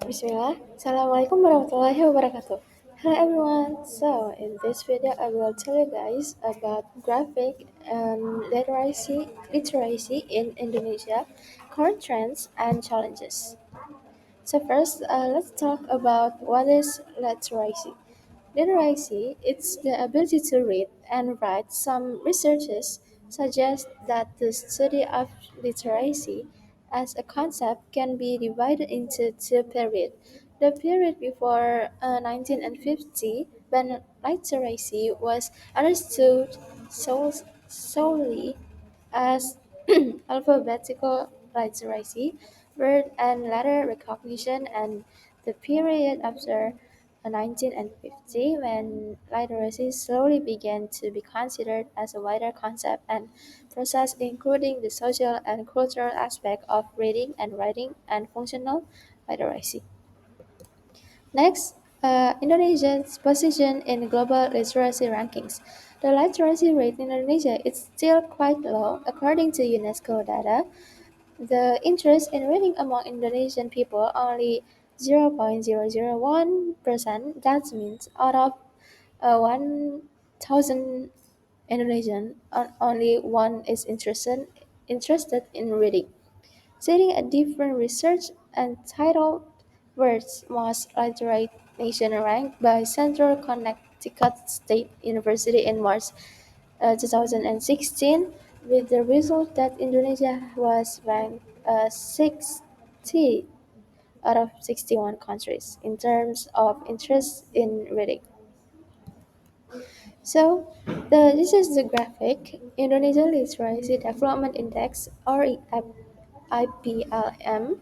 Bismillah. Assalamualaikum warahmatullahi wabarakatuh. Hello everyone. So in this video, I will tell you guys about graphic and literacy in Indonesia, current trends and challenges. So first, let's talk about what is literacy. Literacy is the ability to read and write. Some researchers suggest that the study of literacy as a concept can be divided into two periods. The period before 1950, when literacy was understood solely as alphabetical literacy, word and letter recognition, and the period after 1950 when literacy slowly began to be considered as a wider concept and process including the social and cultural aspect of reading and writing and functional literacy. Next, Indonesia's position in global literacy rankings. The literacy rate in Indonesia is still quite low according to UNESCO data. The interest in reading among Indonesian people only 0.001%. That means out of 1,000 Indonesian, only one is interested in reading. Citing a different research entitled World's Most Literate Nation ranked by Central Connecticut State University in March 2016, with the result that Indonesia was ranked 60 out of 61 countries in terms of interest in reading. So, this is the graphic Indonesia Literacy Development Index or IPLM.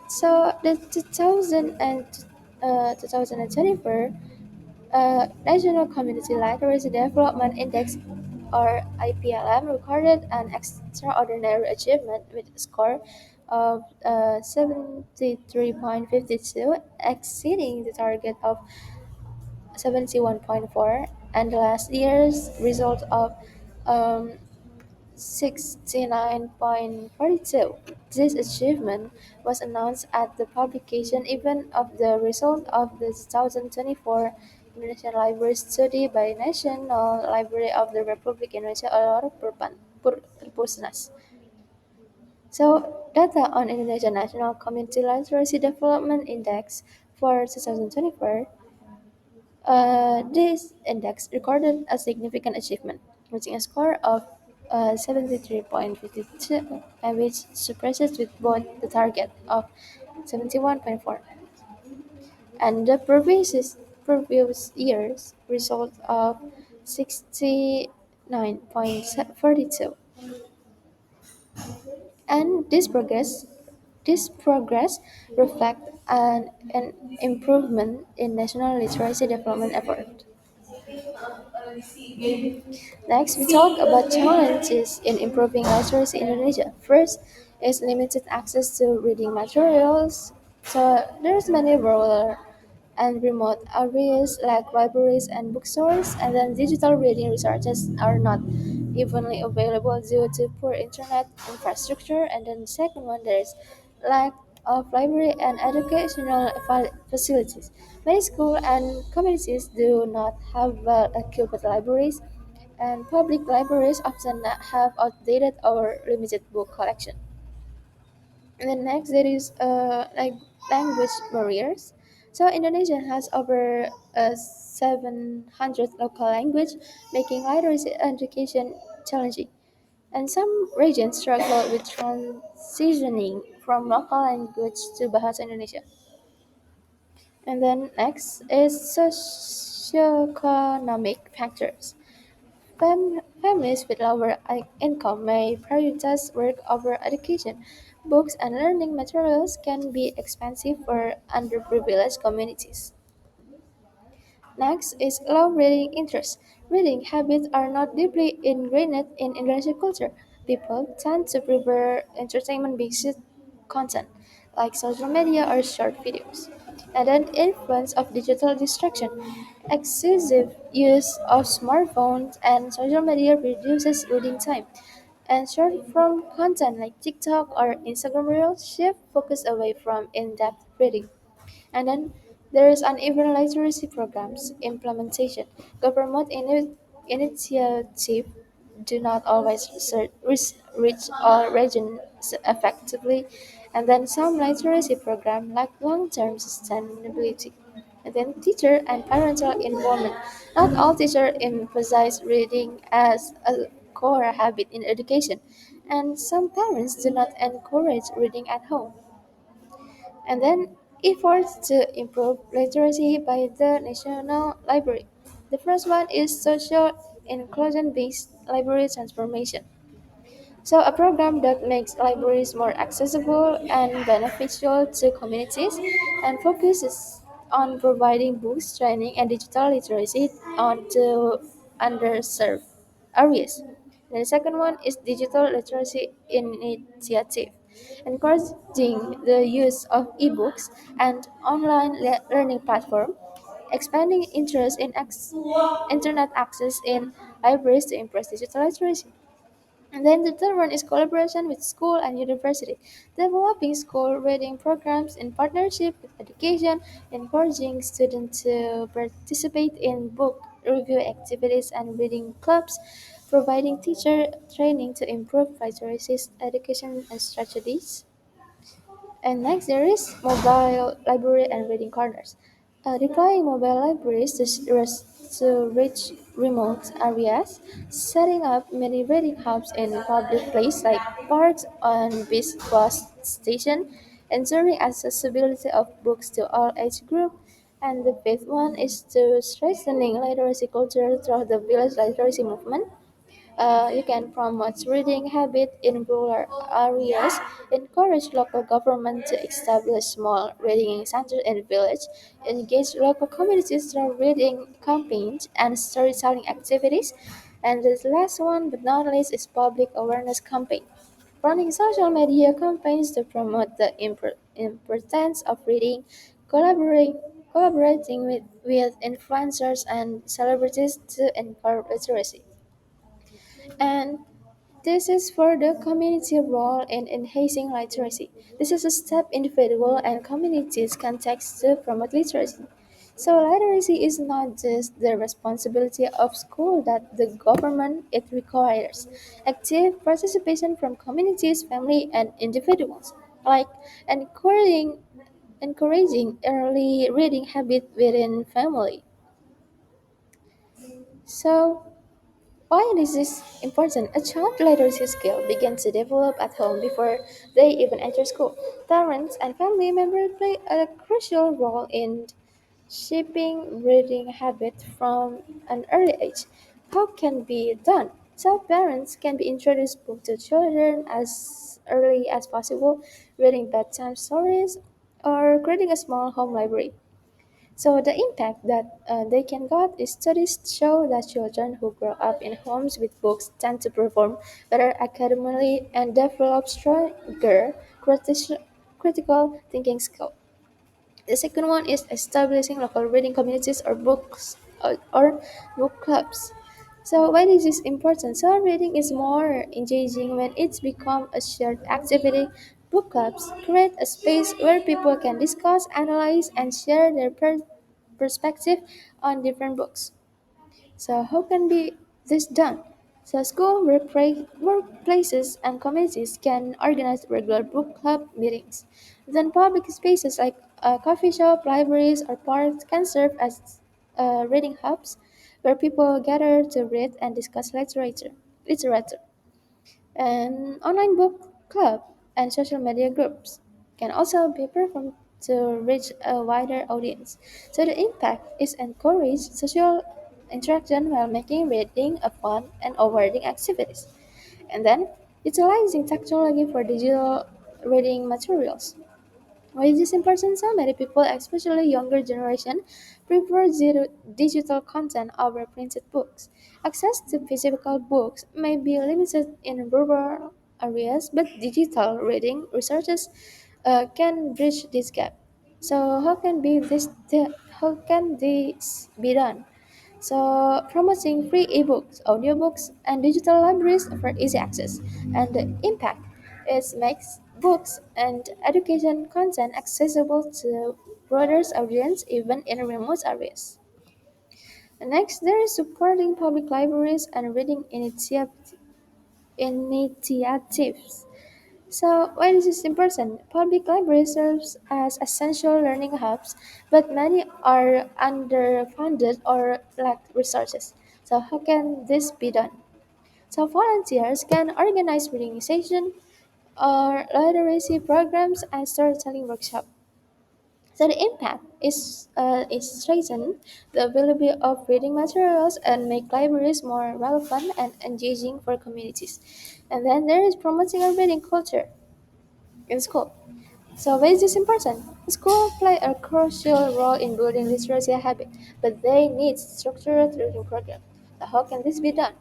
So, the 2024 National Community Literacy Development Index or IPLM recorded an extraordinary achievement with a score of 73.52, exceeding the target of 71.4, and last year's result of um, 69.42. This achievement was announced at the publication event of the result of the 2024 Indonesian Library Study by National Library of the Republic Indonesia or Perpusnas. So, data on Indonesia National Community Literacy Development Index for 2024. This index recorded a significant achievement, reaching a score of 73.52, which surpasses with both the target of 71.4 and the previous year's result of 69.42. And this progress reflects an improvement in national literacy development effort. Next, we talk about challenges in improving literacy in Indonesia. First is limited access to reading materials. So there's many rural and remote areas like libraries and bookstores, and then digital reading resources are not evenly available due to poor internet infrastructure. And then the second one, there is lack of library and educational facilities. Many schools and communities do not have well-equipped libraries, and public libraries often have outdated or limited book collection. And then next there is like language barriers. So Indonesia has over 700 local language, making literacy education challenging. And some regions struggle with transitioning from local language to Bahasa Indonesia. And then next is socioeconomic factors. Families with lower income may prioritize work over education. Books and learning materials can be expensive for underprivileged communities. Next is low reading interest. Reading habits are not deeply ingrained in Indonesian culture. People tend to prefer entertainment based content like social media or short videos. And then influence of digital distraction. Excessive use of smartphones and social media reduces reading time. And short form content like TikTok or Instagram Reels shift focus away from in depth reading. And then there is uneven literacy programs implementation. Government initiative do not always reach all regions effectively, and then some literacy program lack long-term sustainability. And then teacher and parental involvement. Not all teachers emphasize reading as a core habit in education, and some parents do not encourage reading at home. And then efforts to improve literacy by the National Library. The first one is social inclusion based library transformation. So, a program that makes libraries more accessible and beneficial to communities and focuses on providing books, training, and digital literacy on to underserved areas. And the second one is digital literacy initiative, encouraging the use of ebooks and online learning platform, expanding interest in internet access in libraries to improve digital literacy. And then the third one is collaboration with school and university, developing school reading programs in partnership with education, encouraging students to participate in book review activities and reading clubs, providing teacher training to improve literacy education and strategies. And next, there is mobile library and reading corners. Deploying mobile libraries to reach remote areas, setting up many reading hubs in public places like parks and bus station, ensuring accessibility of books to all age groups. And the fifth one is to strengthening literacy culture through the village literacy movement. You can promote reading habit in rural areas, encourage local government to establish small reading centers in the village, engage local communities through reading campaigns and storytelling activities, and the last one but not least is public awareness campaign. Running social media campaigns to promote the importance of reading, collaborating with influencers and celebrities to encourage literacy. And this is for the community role in enhancing literacy. This is a step individual and communities can take to promote literacy. So literacy is not just the responsibility of school that the government it requires active participation from communities, family and individuals, like encouraging early reading habit within family. So why is this important? A child literacy skill begins to develop at home before they even enter school. Parents and family members play a crucial role in shaping reading habit from an early age. How can be done? So parents can be introduced book to children as early as possible, reading bedtime stories or creating a small home library. So the impact that they can got is studies show that children who grow up in homes with books tend to perform better academically and develop stronger critical thinking skill. The second one is establishing local reading communities or book clubs. So why is this important? So reading is more engaging when it's become a shared activity. Book clubs create a space where people can discuss, analyze, and share their perspective on different books. So how can be this done? So school, workplaces, and communities can organize regular book club meetings. Then public spaces like coffee shop, libraries, or parks can serve as reading hubs where people gather to read and discuss literature. And online book club and social media groups can also be performed to reach a wider audience. So the impact is encourage social interaction while making reading a fun and rewarding activities. And then utilizing technology for digital reading materials. Why is this important? So many people, especially younger generation, prefer digital content over printed books. Access to physical books may be limited in rural areas, but digital reading researchers can bridge this gap. So how can this be done? So promoting free ebooks, audiobooks, and digital libraries for easy access, and the impact is makes books, and education content accessible to broader audience even in remote areas. And next, there is supporting public libraries and reading initiatives. So, why this is important? Public libraries serves as essential learning hubs, but many are underfunded or lack resources. So, how can this be done? So, volunteers can organize reading sessions or literacy programs and storytelling workshops. So the impact is strengthen the availability of reading materials and make libraries more relevant and engaging for communities. And then there is promoting a reading culture in school. So why is this important? Schools play a crucial role in building literacy habit, but they need structured reading program. Now, how can this be done?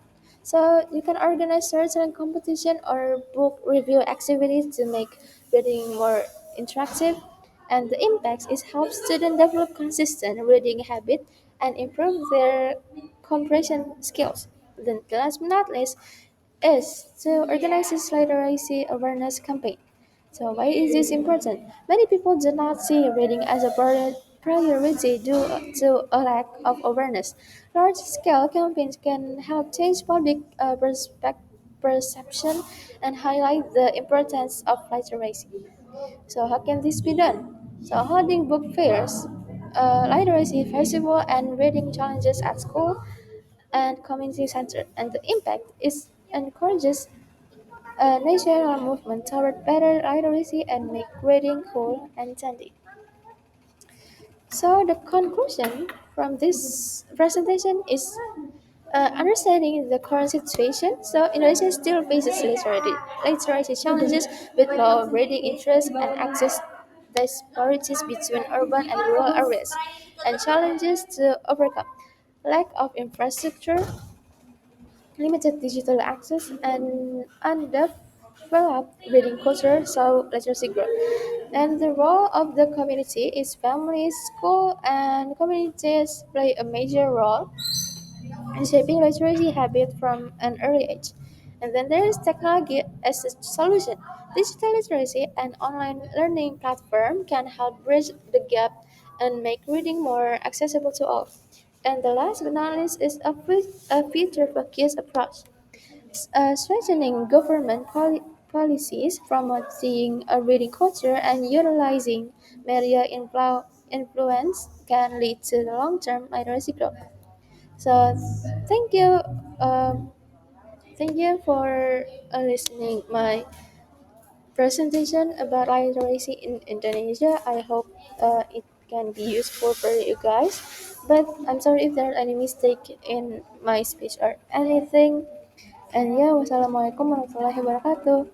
So you can organize certain competition or book review activities to make reading more interactive. And the impact is help students develop consistent reading habit and improve their comprehension skills. Then last but not least is to organize this literacy awareness campaign. So why is this important? Many people do not see reading as a priority due to a lack of awareness. Large-scale campaigns can help change public perception and highlight the importance of literacy. So how can this be done? So holding book fairs, literacy festival, and reading challenges at school and community center, and the impact is encourages a national movement toward better literacy and make reading cool and trendy. So the conclusion from this presentation is understanding the current situation. So Indonesia still faces literacy challenges with low reading interest and access disparities between urban and rural areas, and challenges to overcome: lack of infrastructure, limited digital access, and undeveloped reading culture so literacy growth. And the role of the community is families, school, and communities play a major role in shaping literacy habit from an early age. And then there is technology as a solution. Digital literacy and online learning platform can help bridge the gap and make reading more accessible to all. And the last but not least is a future-focused approach. Strengthening government policies, promoting a reading culture, and utilizing media influence can lead to the long-term literacy growth. So, thank you, um, thank you for listening my presentation about literacy in Indonesia. I hope it can be useful for you guys. But I'm sorry if there are any mistake in my speech or anything. And yeah, wassalamualaikum warahmatullahi wabarakatuh.